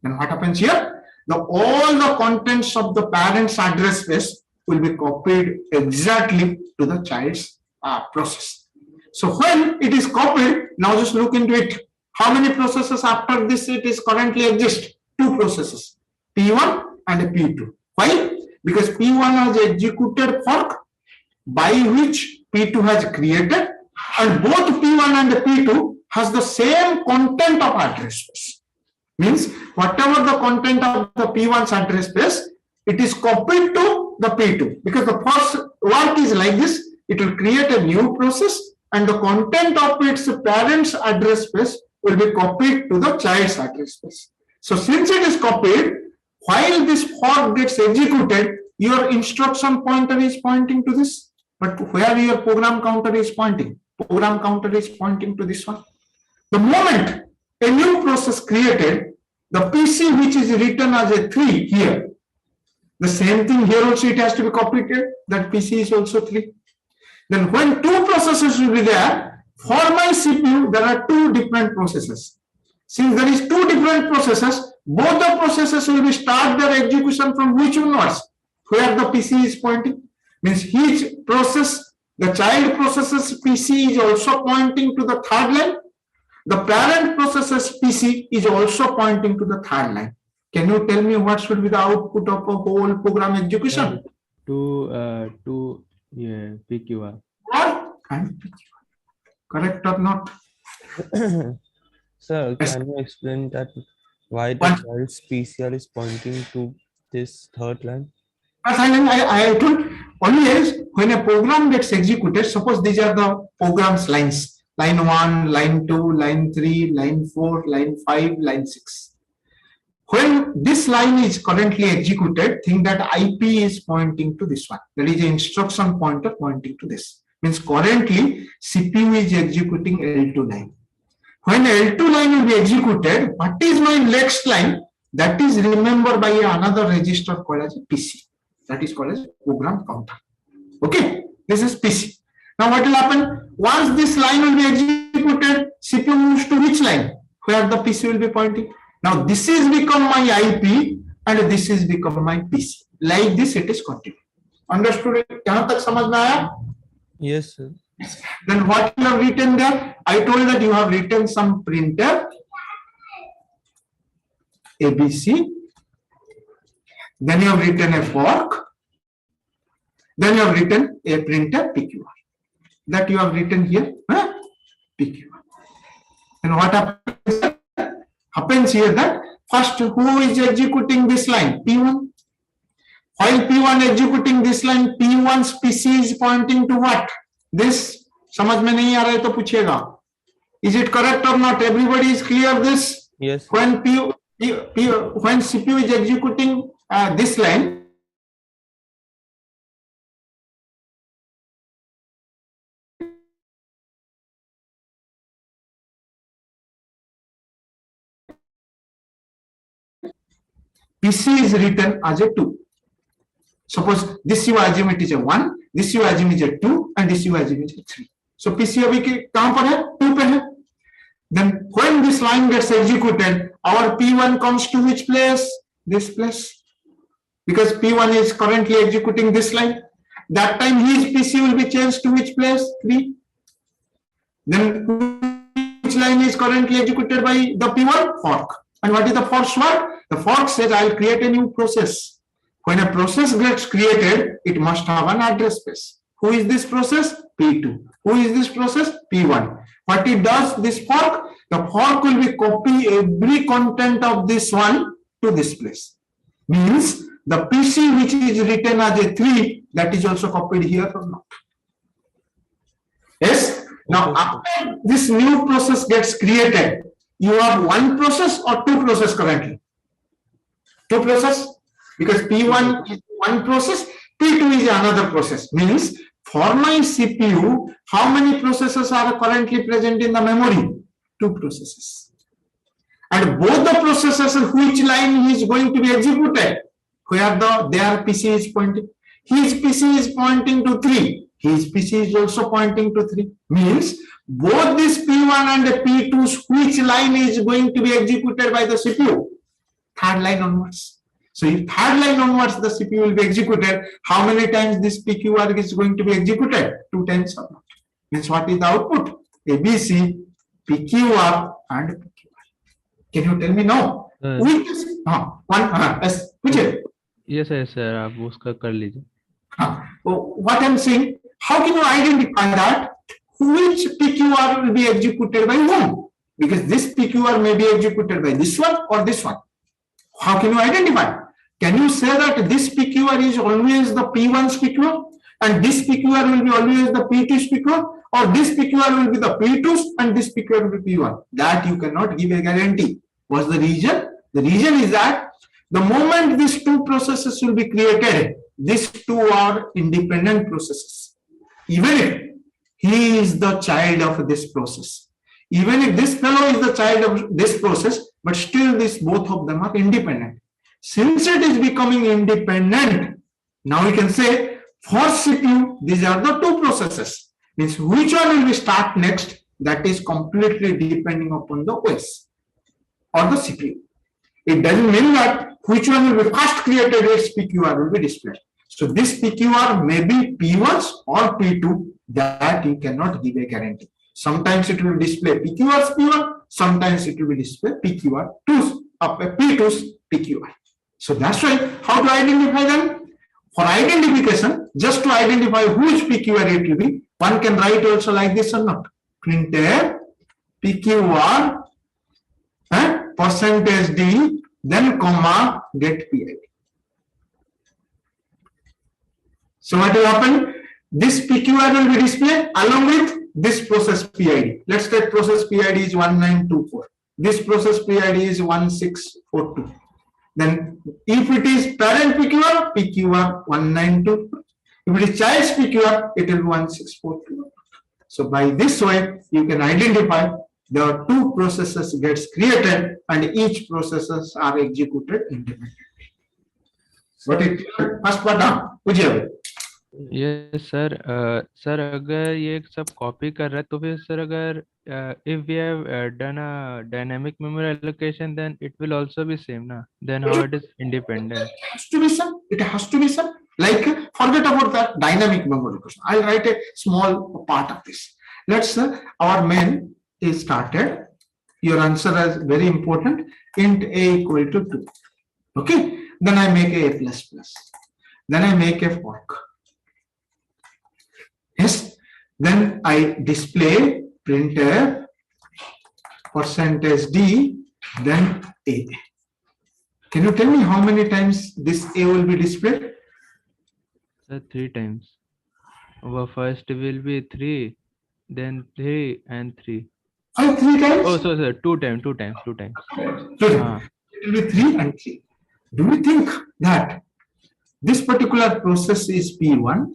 And what happens here? All the contents of the parent's address space will be copied exactly to the child's process. So when it is copied, now just look into it. How many processes after this it is currently exist? 2 processes, P1 and P2. Why? Because P1 has executed fork by which P2 has created, and both P1 and P2 has the same content of address space. Means whatever the content of the P1's address space, it is copied to the P2. Because the first work is like this, it will create a new process and the content of its parent's address space will be copied to the child's address space. So since it is copied, while this fork gets executed, your instruction pointer is pointing to this. But where your program counter is pointing? Program counter is pointing to this one. The moment a new process created, the PC which is written as a 3 here, the same thing here also it has to be copied here, that PC is also 3. Then when 2 processes will be there, for my CPU there are 2 different processes. Since there is 2 different processes, both the processes will be start their execution from which onwards? Where the PC is pointing. Means each process, the child process's PC is also pointing to the 3rd line. The parent process's PC is also pointing to the 3rd line. Can you tell me what should be the output of a whole program execution? To PQR. And PQR. Correct or not? Sir, can you explain that why the child's PCR is pointing to this 3rd line? I told always when a program gets executed, suppose these are the program's lines. Line 1, line 2, line 3, line 4, line 5, line 6. When this line is currently executed, think that IP is pointing to this one. That is an instruction pointer pointing to this. Means currently CPU is executing L2 line. When L2 line will be executed, what is my next line? That is remembered by another register called as PC. That is called as program counter. Okay, this is PC. Now what will happen? Once this line will be executed, CPU moves to which line? Where the PC will be pointing. Now this is become my IP and this is become my PC. Like this it is continuing. Understood? यहाँ तक समझ में आया? Yes, sir. Then what you have written there? I told that you have written some printer ABC. Then you have written a fork. Then you have written a printer PQR. That you have written here, PQR. And what happens here that first who is executing this line? P1. While P1 executing this line, P1's PC is pointing to what? This. समझ में नहीं आ रहा है तो पूछिएगा. Is it correct or not? Everybody is clear this? Yes. When when CPU is executing this line, PC is written as a 2. Suppose this you assume it is a 1, this you assume is a 2, and this you assume is a 3. So PC अभी कहाँ पर है? 2 पे है. Then when this line gets executed, our P1 comes to which place? This place. Because P1 is currently executing this line. That time his PC will be changed to which place? 3. Then which line is currently executed by the P1? Fork. And what is the fork's work? The fork says I will create a new process. When a process gets created, it must have an address space. Who is this process? P2. Who is this process? P1. What it does, this fork? The fork will be copy every content of this one to this place. Means the PC which is written as a 3, that is also copied here or not? Yes? Now after this new process gets created, you have 1 process or 2 process currently? Two process, because P1 is one process, P2 is another process. Means for my CPU, how many processes are currently present in the memory? Two processes. And both the processes, which line is going to be executed, where their PC is pointing. His PC is pointing to 3. His PC is also pointing to 3. Means both this P1 and P2, which line is going to be executed by the CPU? Third line onwards. So if third line onwards the CPU will be executed, how many times this PQR is going to be executed? 2 times or not. Means what is the output? ABC, PQR and PQR. Can you tell me now? Which is yes, which is? yes sir, आप उसका कर लीजिए. What I'm saying, how can you identify that? Which PQR will be executed by whom? Because this PQR may be executed by this one or this one. How can you identify? Can you say that this PQR is always the P1's PQR and this PQR will be always the P2's PQR, or this PQR will be the P2's and this PQR will be P1? That you cannot give a guarantee. What's the reason? The reason is that the moment these two processes will be created, these two are independent processes. Even if he is the child of this process, even if this fellow is the child of this process, but still this both of them are independent. Since it is becoming independent, now we can say for CPU, these are the two processes. Means which one will we start next? That is completely depending upon the OS or the CPU. It doesn't mean that which one will be first created, its PQR will be displayed. So this PQR may be P1's or P2, that you cannot give a guarantee. Sometimes it will display PQR's P1, sometimes it will be display PQR2's, P2's PQR. So that's why, how to identify them? For identification, just to identify which PQR it will be, one can write also like this or not. Printf PQR and %d, then comma, get PID. So what will happen? This PQR will be displayed along with this process PID. Let's take process PID is 1924. This process PID is 1642. Then if it is parent PQR, PQR 1924. If it is child's PQR, it will be 1642. So by this way, you can identify the two processes gets created and each processes are executed independently. What is first part down? Yes sir, sir अगर ये सब copy कर रहा है तो फिर sir अगर if we have done a dynamic memory allocation, then it will also be same na, then how it is independent? It has to be some. It has to be some. Like forget about that dynamic memory allocation. I'll write a small part of this. Let's our main is started. Your answer is very important. Int a equal to 2. Okay. Then I make a plus plus. Then I make a fork. Yes. Then I display printf %d, then a. Can you tell me how many times this a will be displayed? Sir, 3 times. Our first will be 3, then 3 and 3. Oh, 3 times? Oh, so sir, 2 times. 2 times. Ah. It will be 3 and 3. Do you think that this particular process is P1,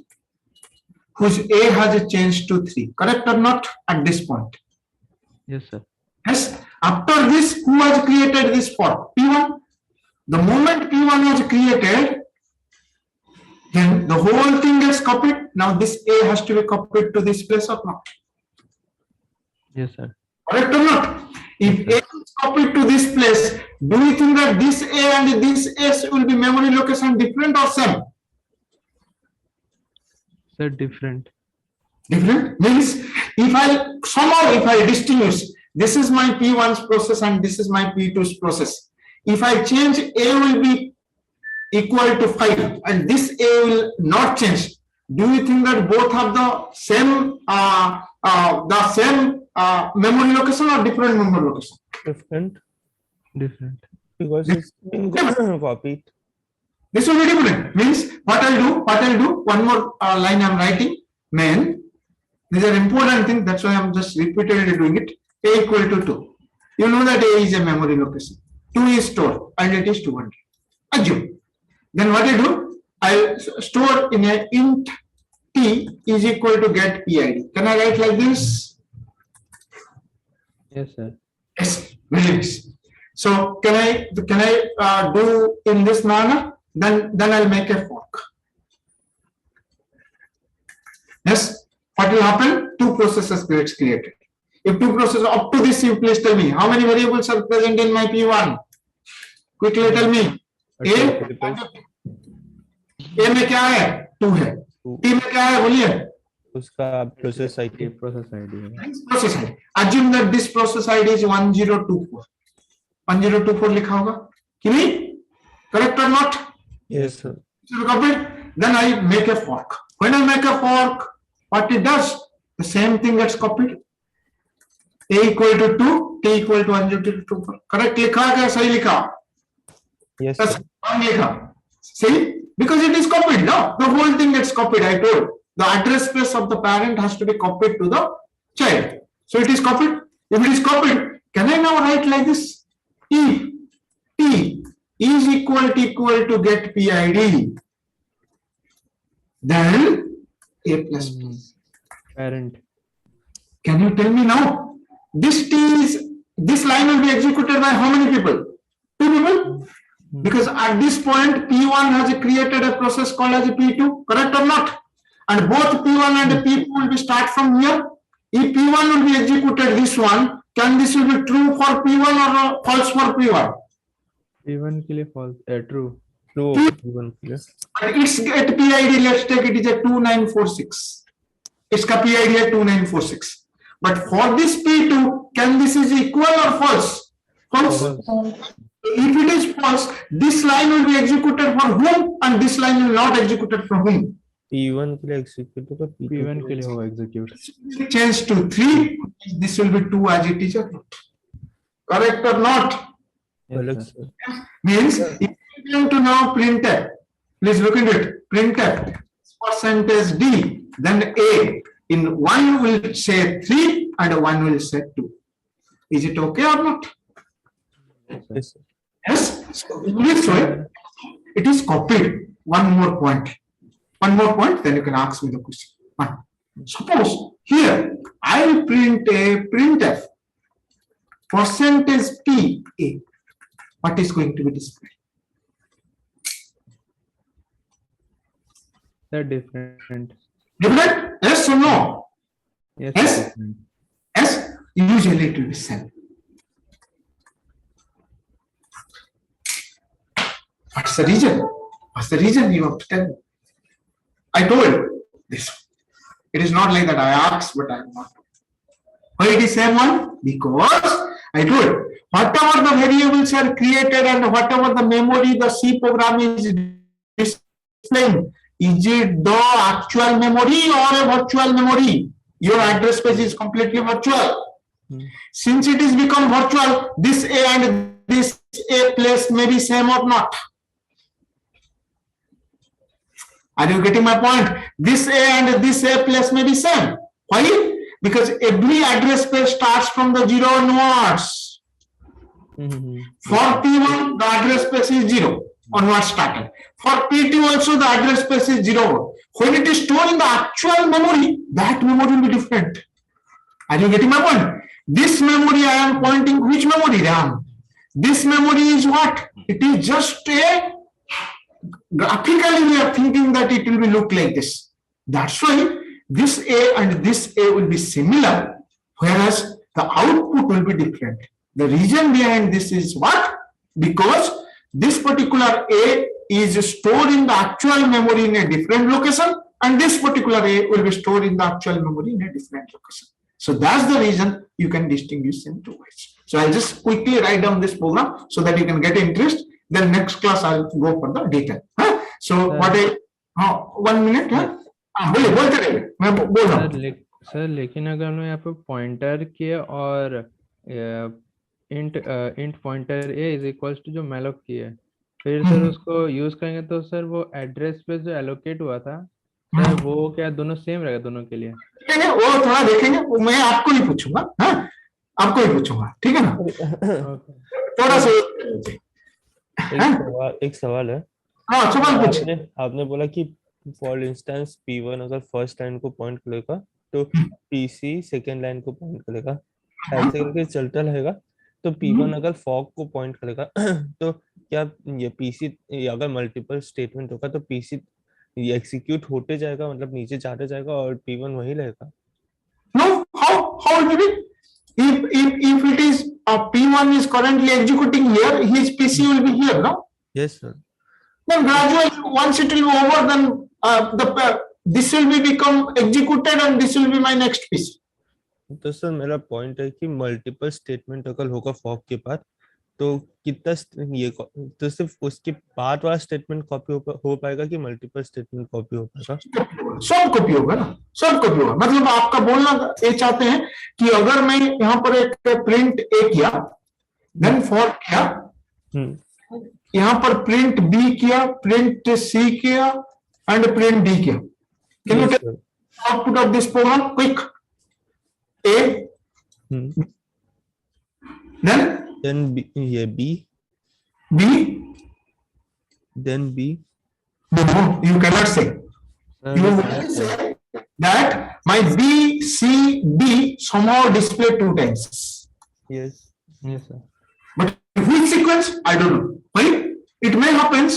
whose A has changed to 3, correct or not at this point? Yes, sir. Yes. After this, who has created this fork? P1. The moment P1 was created, then the whole thing gets copied. Now this A has to be copied to this place or not? Yes, sir. Correct or not? If A is copied to this place, do you think that this A and this S will be memory location different or same? Sir, different. Different means if I distinguish, this is my P1's process and this is my P2's process. If I change, A will be equal to 5 and this A will not change. Do you think that both have the same memory location or different memory location? Different. Because it's been copied. This will be different. Means what I'll do, one more line I'm writing, main. These are important things, that's why I'm just repeatedly doing it. A equal to 2. You know that A is a memory location. 2 is stored and it is 200. Assume. Then what I do? I store in a int t is equal to get PID. Can I write like this? Yes, sir. Yes, very nice. So can I do in this manner? Then I'll make a fork. Yes. What will happen? Two processes gets created. If two processes up to this, you please tell me how many variables are present in my P1. Quickly tell me. A में क्या है? 2 है. T में क्या है? बोलिए. उसका process ID. Process ID है. Process ID. Assume that this process ID is 1024. 1024 लिखा होगा कि नहीं? Correct or not? Yes, sir. Then I make a fork. When I make a fork, what it does? The same thing gets copied. A equal to 2, T equal to 1024. Correct लिखा क्या? सही लिखा? Yes, That's sir. wrong लिखा. See? Because it is copied, no? The whole thing gets copied, I told. The address space of the parent has to be copied to the child. So it is copied. If it is copied, can I now write like this? If T is equal to get PID, then A plus B. Parent. Can you tell me now? This line will be executed by how many people? 2 people? Because at this point, P1 has created a process called as a P2, correct or not? And both P1 and P2 will be start from here. If P1 will be executed this one, can this will be true for P1 or false for P1? P1 के लिए false, true. True. But its get PID, let's take it is a 2946. Its PID is 2946. But for this P2, can this is equal or false? False. If it is false, this line will be executed for whom and this line will not executed for whom? P1 के लिए execute होगा, P1 के लिए होगा execute. Change to 3, this will be 2 as it is or not. Correct or not? Yes, sir. Means if you going to now printf, please look into it. Printf percentage D, then A. In one will say 3 and one will say 2. Is it okay or not? Yes, sir. Yes. So in this way, it is copied. One more point, then you can ask me the question. One. Suppose here I will print a printf percentage P A. What is going to be displayed? They're different. Different? Yes or no? Yes. Yes? Different. Yes. Usually it will be same. What's the reason? What's the reason you have to tell me? I told this. It is not like that I asked, but I am not. Why it is same one? Because I told whatever the variables are created and whatever the memory the C program is displaying, is it the actual memory or a virtual memory? Your address space is completely virtual. Since it is become virtual, this A and this A place may be same or not. Are you getting my point? This A and this A place may be same. Why? Because every address space starts from the 0 onwards. For P1, the address space is 0 onwards starting. For P2 also the address space is 0. When it is stored in the actual memory, that memory will be different. Are you getting my point? This memory I am pointing, which memory, RAM? This memory is what? It is just a, graphically we are thinking that it will be look like this. That's why this A and this A will be similar, whereas the output will be different. The reason behind this is what? Because this particular A is stored in the actual memory in a different location, and this particular A will be stored in the actual memory in a different location. So that's the reason you can distinguish in two ways. So I'll just quickly write down this program so that you can get interest. Then next class I'll go for the detail. So what I 1 minute. बोलते रहिए, मैं बोल रहा हूँ. Sir लेकिन अगर हमने यहाँ पे पॉइंटर किए और int pointer A is equals to जो मैलोक किए, फिर सर उसको यूज करेंगे तो सर वो एड्रेस पे जो एलोकेट हुआ था सर वो क्या दोनों सेम रहेगा दोनों के लिए? वो थोड़ा देखेंगे, मैं आपको ही पूछूंगा. आपको ही पूछूंगा, ठीक है ना? थोड़ा सा एक सवाल है। हाँ सवाल पूछ। आपने बोला कि फॉर इंस्टेंस P1 अगर फर्स्ट लाइन को पॉइंट करेगा तो PC सेकेंड लाइन को पॉइंट करेगा, ऐसे करके चलता रहेगा। तो P1 अगर फॉग को पॉइंट करेगा तो क्या ये PC अगर मल्टीपल स्टेटमेंट होगा तो PC ये एग्जीक्यूट होते जाएगा, मतलब नीचे जाते जाएगा और P1 वही रहेगा? No, how it will be? If it is P1 is currently executing here, his PC will be here, no? Yes sir. Then gradually, once it will be over, then this will be become executed and this will be my next PC. तो sir मेरा point है कि multiple statement अगर होगा fog के बाद तो कितना ये तो सिर्फ उसके बाद वाला स्टेटमेंट कॉपी हो पाएगा कि मल्टीपल स्टेटमेंट कॉपी हो पाएगा? सब कॉपी होगा ना, सब कॉपी होगा। मतलब आपका बोलना ये चाहते हैं कि अगर मैं यहाँ पर एक प्रिंट ए किया, देन फॉर किया, यहाँ पर प्रिंट बी किया, प्रिंट सी किया एंड प्रिंट डी किया। Can you tell output of this program quick? A then B, yeah, B, then B. No, you cannot say. You will say that my B, C, D somehow display 2 times. Yes. Yes, sir. But which sequence? I don't know. Why? It may happen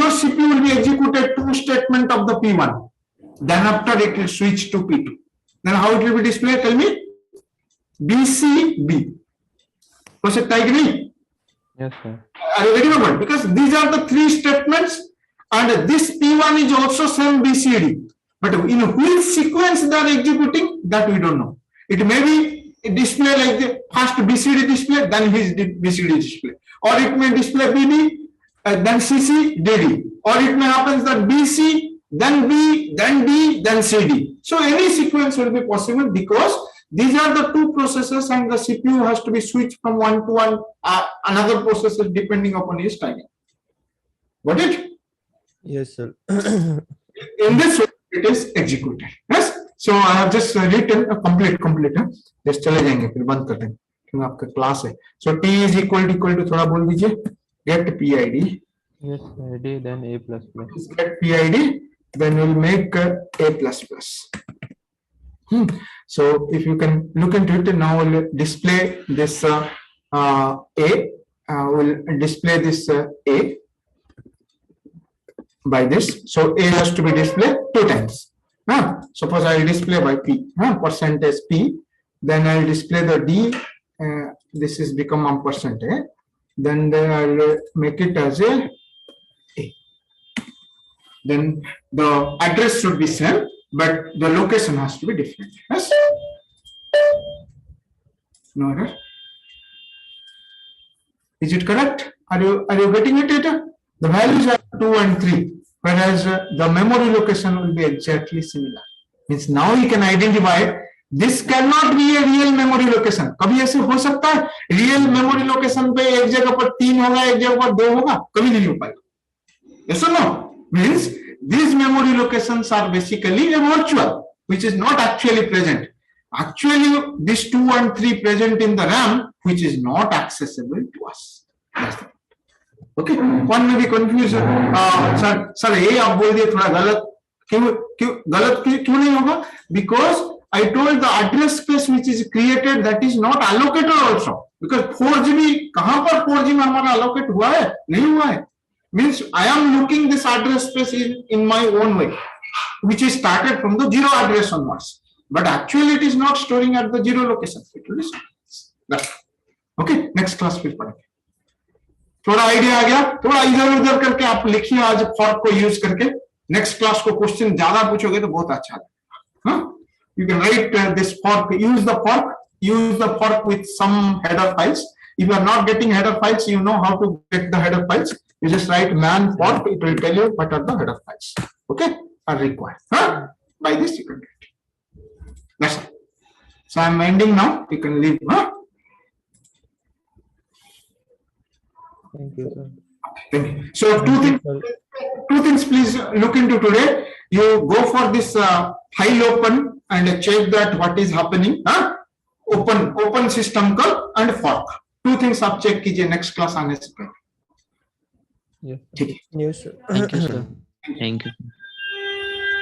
your CPU will be executed 2 statement of the P1. Then after it will switch to P2. Then how it will be displayed? Tell me. B, C, B. हो सकता है कि नहीं? Yes, sir. Are you getting my point? Because these are the 3 statements, and this P1 is also same BCD. But in which sequence they are executing, that we don't know. It may be display like the first BCD display, then his BCD display, or it may display BD, then CC, DD, or it may happen that BC, then B, then D, then CD. So any sequence will be possible because these are the 2 processes and the CPU has to be switched from one to one another processor depending upon his timing. Got it? Yes, sir. In this way, it is executed. Yes. So I have just written a complete. Just चले जाएंगे फिर बंद कर देंगे क्योंकि आपका class है. So T is equal to थोड़ा बोल दीजिए. Get PID. Yes, ID then A plus plus. Get PID, then we'll make A plus plus. So if you can look into it, now we'll display this A. We'll display this A by this. So A has to be displayed 2 times. Suppose I will display by P, percentage P. Then I will display the D. This is become 1%. Then I will make it as a. Then the address should be same, but the location has to be different. Yes. No error. Is it correct? Are you getting it? The values are 2 and 3, whereas the memory location will be exactly similar. Means now you can identify this cannot be a real memory location. कभी ऐसे हो सकता है real memory location पे एक जगह पर 3 होगा, एक जगह पर 2 होगा? कभी नहीं हो पाएगा. Yes or no? Means these memory locations are basically a virtual, which is not actually present. Actually, these 2 and 3 present in the RAM, which is not accessible to us. That's the point. Okay. One may be confused. Sir, ये आप बोल दिए थोड़ा गलत. क्यों नहीं होगा? Because I told the address space which is created that is not allocated also. Because 4GB कहाँ पर 4G में हमारा allocate हुआ है? नहीं हुआ है. Means I am looking this address space in my own way, which is started from the 0 address onwards. But actually it is not storing at the 0 location. It will be that's okay. Next class फिर पढ़ेंगे. थोड़ा idea आ गया, थोड़ा इधर उधर करके आप लिखिए आज फॉर्क को यूज करके. नेक्स्ट क्लास को क्वेश्चन ज्यादा पूछोगे तो बहुत अच्छा है. You can write this fork, use the fork with some header files. If you are not getting header files, you know how to get the header files. You just write man fork, it will tell you what are the header files. Okay, are required. By this you can get it. That's all. So I am ending now. You can leave. Thank you, sir. Thank you. So two things please look into today. You go for this file open and check that what is happening. Open system call and fork. 2 things आप check कीजिए next class आने से पहले. Yes. ठीक है, Yes, sir. Thank you, sir. Thank you.